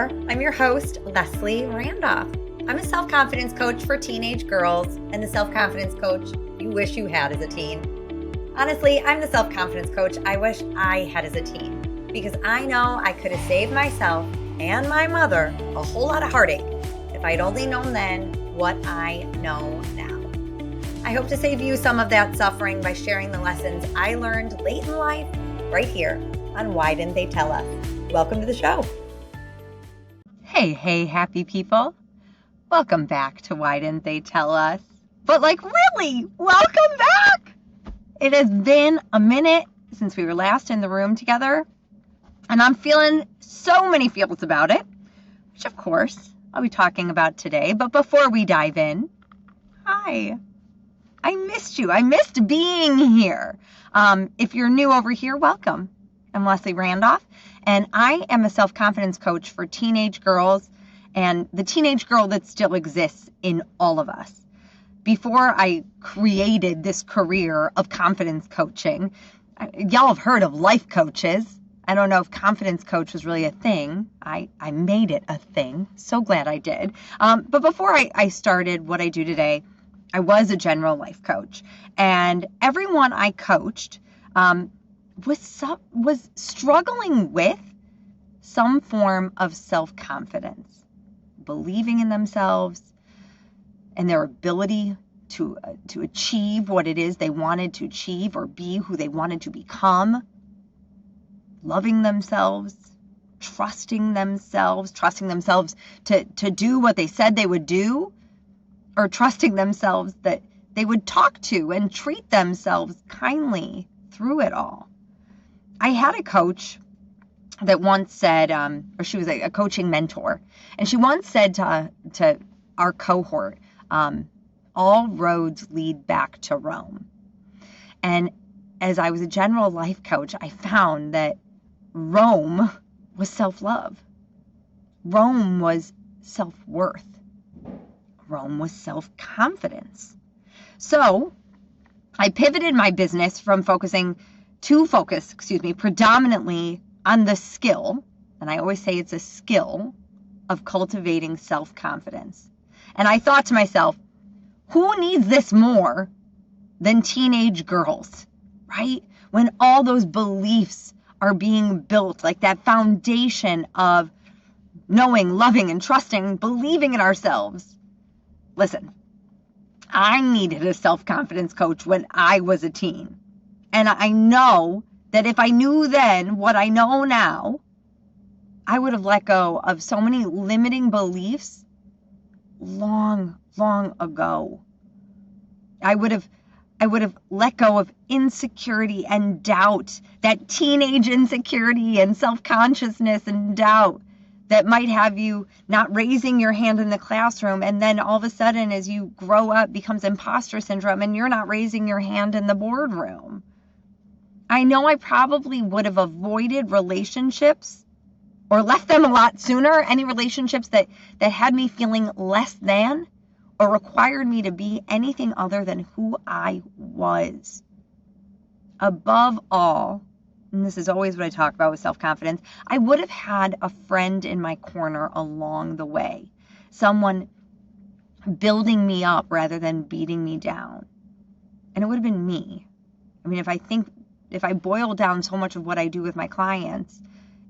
there. I'm your host, Leslie Randolph. I'm a self-confidence coach for teenage girls and the self-confidence coach you wish you had as a teen. Honestly, I'm the self-confidence coach I wish I had as a teen because I know I could have saved myself and my mother a whole lot of heartache if I'd only known then what I know now. I hope to save you some of that suffering by sharing the lessons I learned late in life right here on Why Didn't They Tell Us? Welcome to the show. Hey, happy people. Welcome back to Why Didn't They Tell Us? But really, welcome back. It has been a minute since we were last in the room together, and I'm feeling so many feels about it, which of course I'll be talking about today. But before we dive in, hi. I missed you. I missed being here. If you're new over here, welcome. I'm Leslie Randolph, and I am a self-confidence coach for teenage girls and the teenage girl that still exists in all of us. Before I created this career of confidence coaching, y'all have heard of life coaches. I don't know if confidence coach was really a thing. I made it a thing. So glad I did. But before I started what I do today, I was a general life coach, and everyone I coached was struggling with some form of self-confidence, believing in themselves and their ability to achieve what it is they wanted to achieve or be who they wanted to become, loving themselves, trusting themselves to do what they said they would do, or trusting themselves that they would talk to and treat themselves kindly through it all. I had a coach that once said, or she was a coaching mentor, and she once said to our cohort, all roads lead back to Rome. And as I was a general life coach, I found that Rome was self-love. Rome was self-worth. Rome was self-confidence. So I pivoted my business from focus predominantly on the skill, and I always say it's a skill, of cultivating self-confidence. And I thought to myself, who needs this more than teenage girls, right? When all those beliefs are being built, like that foundation of knowing, loving, and trusting, believing in ourselves. Listen, I needed a self-confidence coach when I was a teen. And I know that if I knew then what I know now, I would have let go of so many limiting beliefs long ago. I would have let go of insecurity and doubt, that teenage insecurity and self-consciousness and doubt that might have you not raising your hand in the classroom, and then all of a sudden as you grow up becomes imposter syndrome and you're not raising your hand in the boardroom. I know I probably would have avoided relationships or left them a lot sooner, any relationships that had me feeling less than or required me to be anything other than who I was. Above all, and this is always what I talk about with self-confidence, I would have had a friend in my corner along the way, someone building me up rather than beating me down. And it would have been me. I mean, if I boil down so much of what I do with my clients,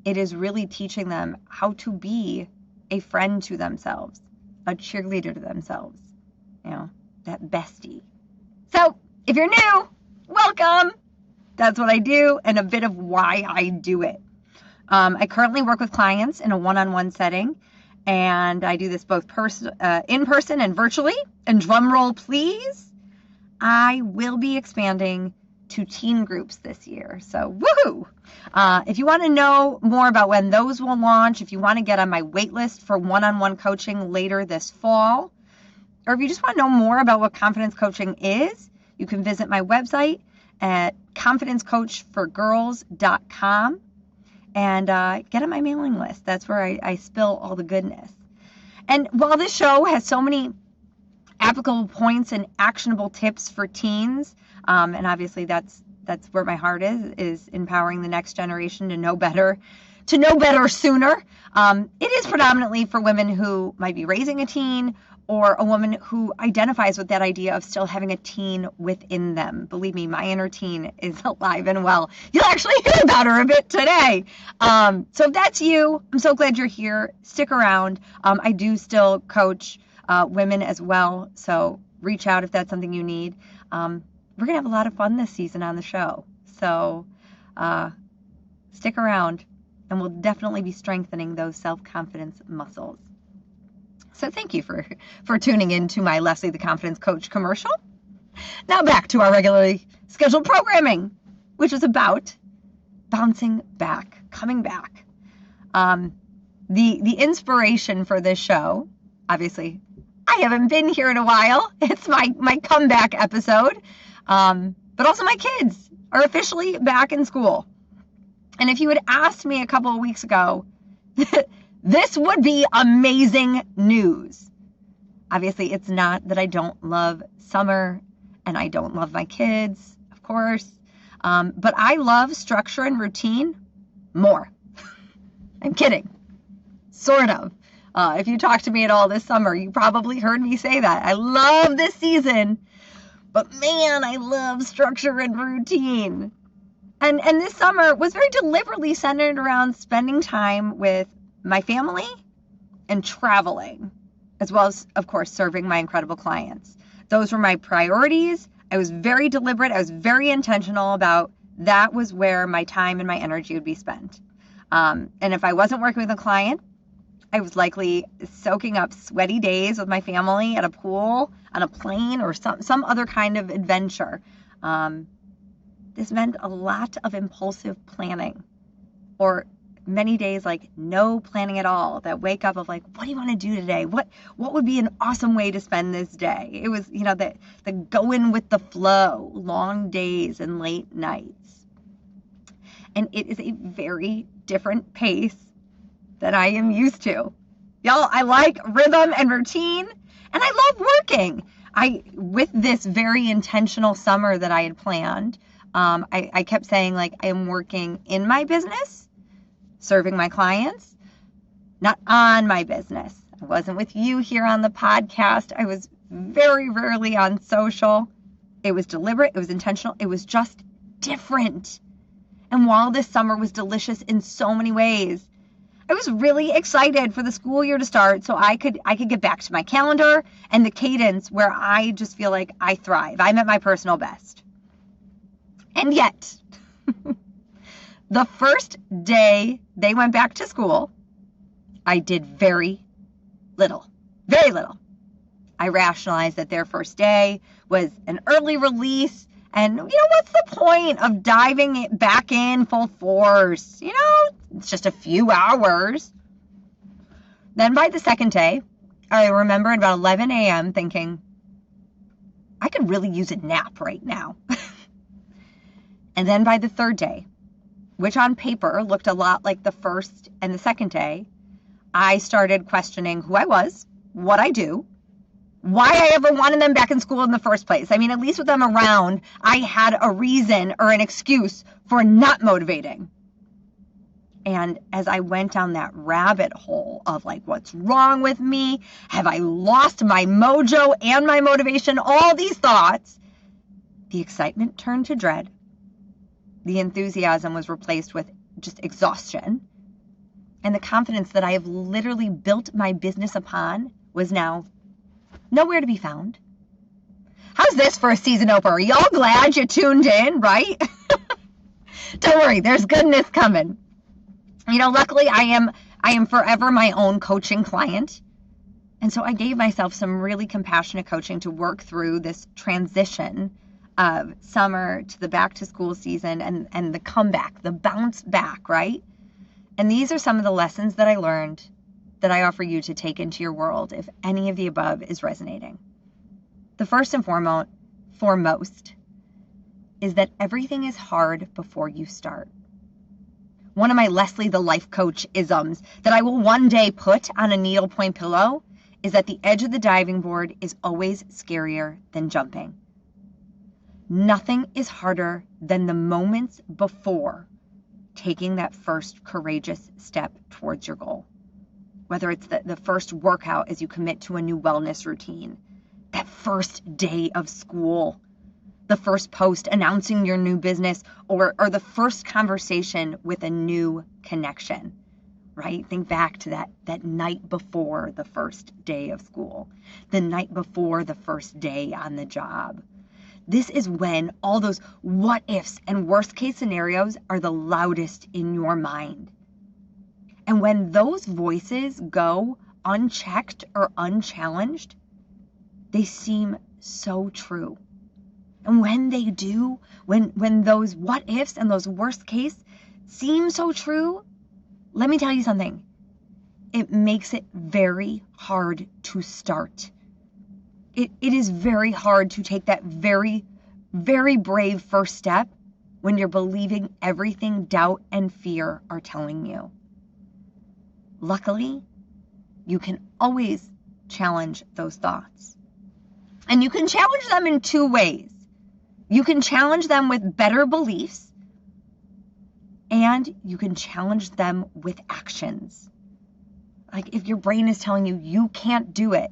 it is really teaching them how to be a friend to themselves, a cheerleader to themselves, that bestie. So if you're new, welcome. That's what I do and a bit of why I do it. I currently work with clients in a one-on-one setting, and I do this both in person and virtually. And drum roll, please. I will be expanding to teen groups this year. So woohoo! If you want to know more about when those will launch, if you want to get on my wait list for one-on-one coaching later this fall, or if you just want to know more about what confidence coaching is, you can visit my website at confidencecoachforgirls.com and get on my mailing list. That's where I spill all the goodness. And while this show has so many applicable points and actionable tips for teens, and obviously that's where my heart is empowering the next generation to know better, to know better sooner. It is predominantly for women who might be raising a teen or a woman who identifies with that idea of still having a teen within them. Believe me, my inner teen is alive and well. You'll actually hear about her a bit today. So if that's you, I'm so glad you're here. Stick around. I do still coach women as well, so reach out if that's something you need. We're going to have a lot of fun this season on the show. So stick around, and we'll definitely be strengthening those self-confidence muscles. So thank you for tuning in to my Leslie the Confidence Coach commercial. Now back to our regularly scheduled programming, which is about bouncing back, coming back. The inspiration for this show, obviously, I haven't been here in a while. It's my comeback episode. But also my kids are officially back in school. And if you had asked me a couple of weeks ago, this would be amazing news. Obviously, it's not that I don't love summer and I don't love my kids, of course. But I love structure and routine more. I'm kidding. Sort of. If you talked to me at all this summer, you probably heard me say that. I love this season, but man, I love structure and routine. And this summer was very deliberately centered around spending time with my family and traveling, as well as, of course, serving my incredible clients. Those were my priorities. I was very deliberate. I was very intentional about that was where my time and my energy would be spent. And if I wasn't working with a client, I was likely soaking up sweaty days with my family at a pool, on a plane, or some other kind of adventure. This meant a lot of impulsive planning, or many days like no planning at all, that wake up of like, what do you want to do today? What would be an awesome way to spend this day? It was, the going with the flow, long days and late nights. And it is a very different pace that I am used to. Y'all, I like rhythm and routine, and I love working. With this very intentional summer that I had planned, I kept saying, like, I am working in my business, serving my clients, not on my business. I wasn't with you here on the podcast. I was very rarely on social. It was deliberate. It was intentional. It was just different. And while this summer was delicious in so many ways, I was really excited for the school year to start so I could get back to my calendar and the cadence where I just feel like I thrive. I'm at my personal best. And yet, the first day they went back to school, I did very little. I rationalized that their first day was an early release. And, what's the point of diving it back in full force? It's just a few hours. Then by the second day, I remember at about 11 a.m. thinking, I could really use a nap right now. And then by the third day, which on paper looked a lot like the first and the second day, I started questioning who I was, what I do, why I ever wanted them back in school in the first place. I mean, at least with them around, I had a reason or an excuse for not motivating. And as I went down that rabbit hole of like, what's wrong with me? Have I lost my mojo and my motivation? All these thoughts, the excitement turned to dread. The enthusiasm was replaced with just exhaustion. And the confidence that I have literally built my business upon was now nowhere to be found. How's this for a season opener? Are y'all glad you tuned in, right? Don't worry, there's goodness coming. Luckily I am forever my own coaching client. And so I gave myself some really compassionate coaching to work through this transition of summer to the back to school season and the comeback, the bounce back, right? And these are some of the lessons that I learned that I offer you to take into your world if any of the above is resonating. The first and foremost is that everything is hard before you start. One of my Leslie the Life Coach isms that I will one day put on a needlepoint pillow is that the edge of the diving board is always scarier than jumping. Nothing is harder than the moments before taking that first courageous step towards your goal. Whether it's the first workout as you commit to a new wellness routine, that first day of school, the first post announcing your new business, or the first conversation with a new connection, right? Think back to that night before the first day of school, the night before the first day on the job. This is when all those what ifs and worst case scenarios are the loudest in your mind. And when those voices go unchecked or unchallenged, they seem so true. And when they do, when those what ifs and those worst case seem so true, let me tell you something. It makes it very hard to start. It is very hard to take that very, very brave first step when you're believing everything doubt and fear are telling you. Luckily, you can always challenge those thoughts. And you can challenge them in two ways. You can challenge them with better beliefs, and you can challenge them with actions. Like if your brain is telling you you can't do it,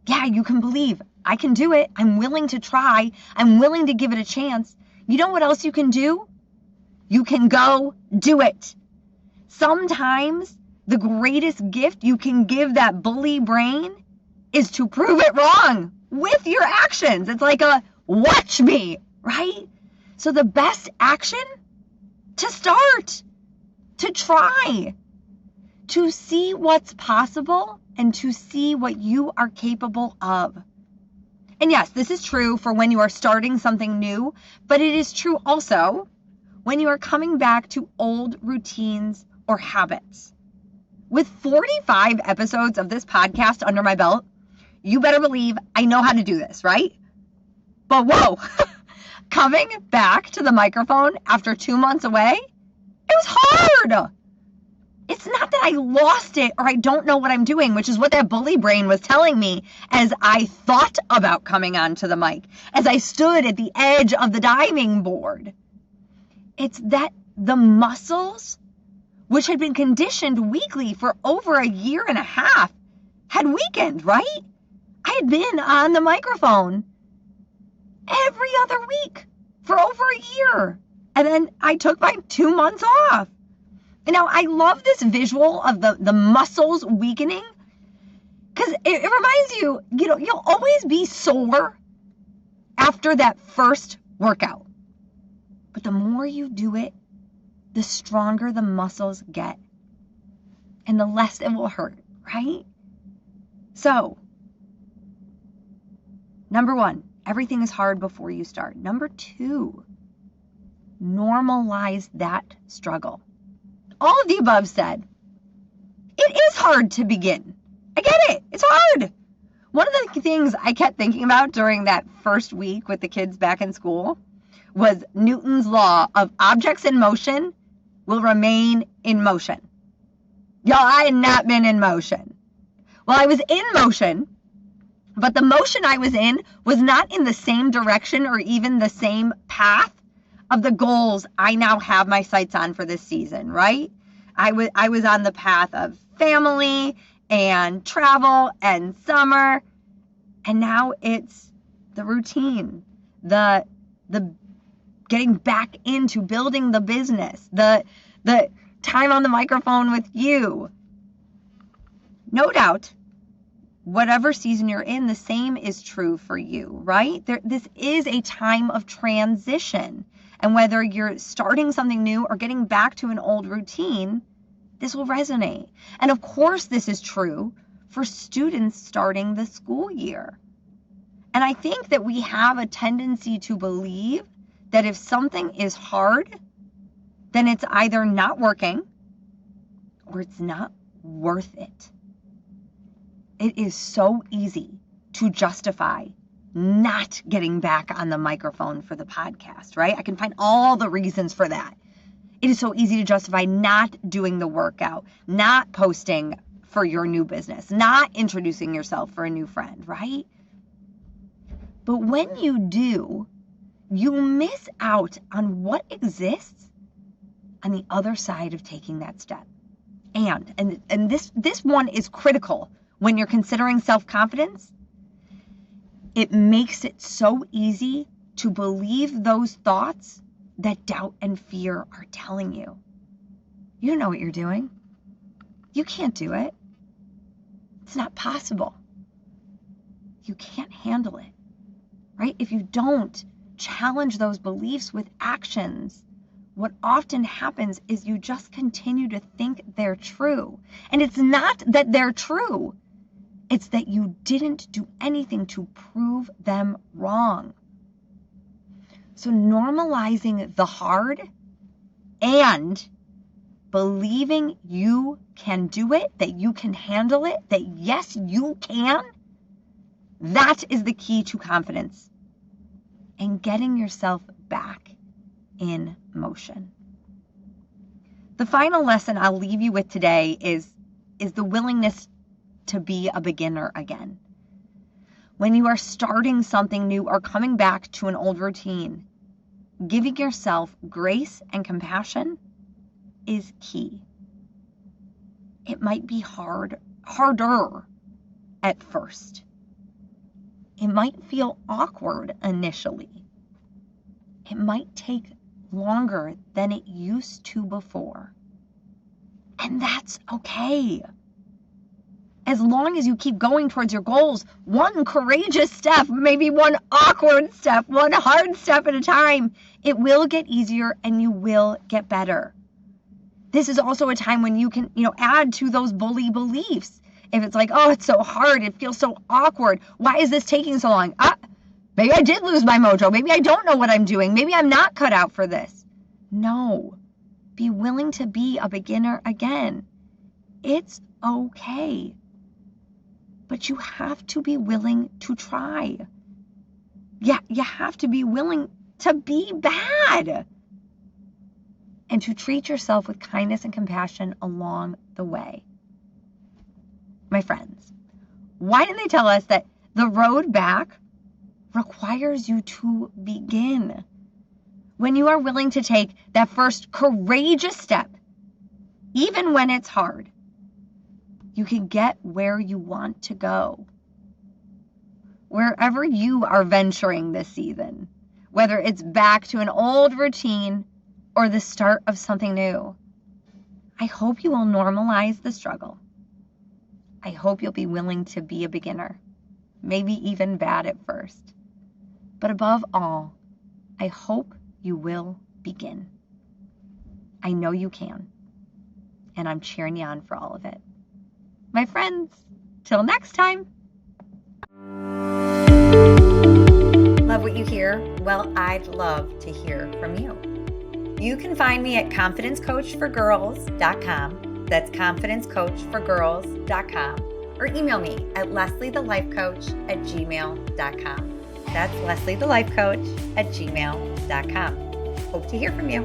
yeah, you can believe, I can do it. I'm willing to try. I'm willing to give it a chance. You know what else you can do? You can go do it. Sometimes the greatest gift you can give that bully brain is to prove it wrong with your actions. It's like a watch me, right? So the best action, to start, to try, to see what's possible and to see what you are capable of. And yes, this is true for when you are starting something new, but it is true also when you are coming back to old routines or habits. With 45 episodes of this podcast under my belt, you better believe I know how to do this, right? But whoa, coming back to the microphone after 2 months away, it was hard. It's not that I lost it or I don't know what I'm doing, which is what that bully brain was telling me as I thought about coming onto the mic, as I stood at the edge of the diving board. It's that the muscles, which had been conditioned weekly for over a year and a half, had weakened, right? I had been on the microphone every other week for over a year. And then I took my 2 months off. And now I love this visual of the muscles weakening because it reminds you, you'll always be sore after that first workout. But the more you do it, the stronger the muscles get and the less it will hurt, right? So, number 1, everything is hard before you start. Number 2, normalize that struggle. All of the above said, it is hard to begin. I get it. It's hard. One of the things I kept thinking about during that first week with the kids back in school was Newton's law of objects in motion will remain in motion. Y'all, I had not been in motion. Well, I was in motion, but the motion I was in was not in the same direction or even the same path of the goals I now have my sights on for this season, right? I was on the path of family and travel and summer, and now it's the routine, the getting back into building the business, the time on the microphone with you. No doubt, whatever season you're in, the same is true for you, right? This is a time of transition. And whether you're starting something new or getting back to an old routine, this will resonate. And of course, this is true for students starting the school year. And I think that we have a tendency to believe that if something is hard, then it's either not working or it's not worth it. It is so easy to justify not getting back on the microphone for the podcast, right? I can find all the reasons for that. It is so easy to justify not doing the workout, not posting for your new business, not introducing yourself for a new friend, right? But when you do, you miss out on what exists on the other side of taking that step. And this one is critical when you're considering self-confidence. It makes it so easy to believe those thoughts that doubt and fear are telling you. You don't know what you're doing. You can't do it. It's not possible. You can't handle it, right? If you don't challenge those beliefs with actions, what often happens is you just continue to think they're true. And it's not that they're true. It's that you didn't do anything to prove them wrong. So normalizing the hard and believing you can do it, that you can handle it, that yes, you can, that is the key to confidence and getting yourself back in motion. The final lesson I'll leave you with today is the willingness to be a beginner again. When you are starting something new or coming back to an old routine, giving yourself grace and compassion is key. It might be harder at first. It might feel awkward initially. It might take longer than it used to before. And that's okay. As long as you keep going towards your goals, one courageous step, maybe one awkward step, one hard step at a time, it will get easier and you will get better. This is also a time when you can, add to those bully beliefs. If it's like, oh, it's so hard, it feels so awkward. Why is this taking so long? Maybe I did lose my mojo. Maybe I don't know what I'm doing. Maybe I'm not cut out for this. No, be willing to be a beginner again. It's okay. But you have to be willing to try. Yeah, you have to be willing to be bad. And to treat yourself with kindness and compassion along the way. My friends, why didn't they tell us that the road back requires you to begin? When you are willing to take that first courageous step, even when it's hard, you can get where you want to go. Wherever you are venturing this season, whether it's back to an old routine or the start of something new, I hope you will normalize the struggle. I hope you'll be willing to be a beginner, maybe even bad at first. But above all, I hope you will begin. I know you can, and I'm cheering you on for all of it. My friends, till next time. Love what you hear? Well, I'd love to hear from you. You can find me at confidencecoachforgirls.com. That's confidencecoachforgirls.com. Or email me at lesliethelifecoach@gmail.com. That's lesliethelifecoach@gmail.com. Hope to hear from you.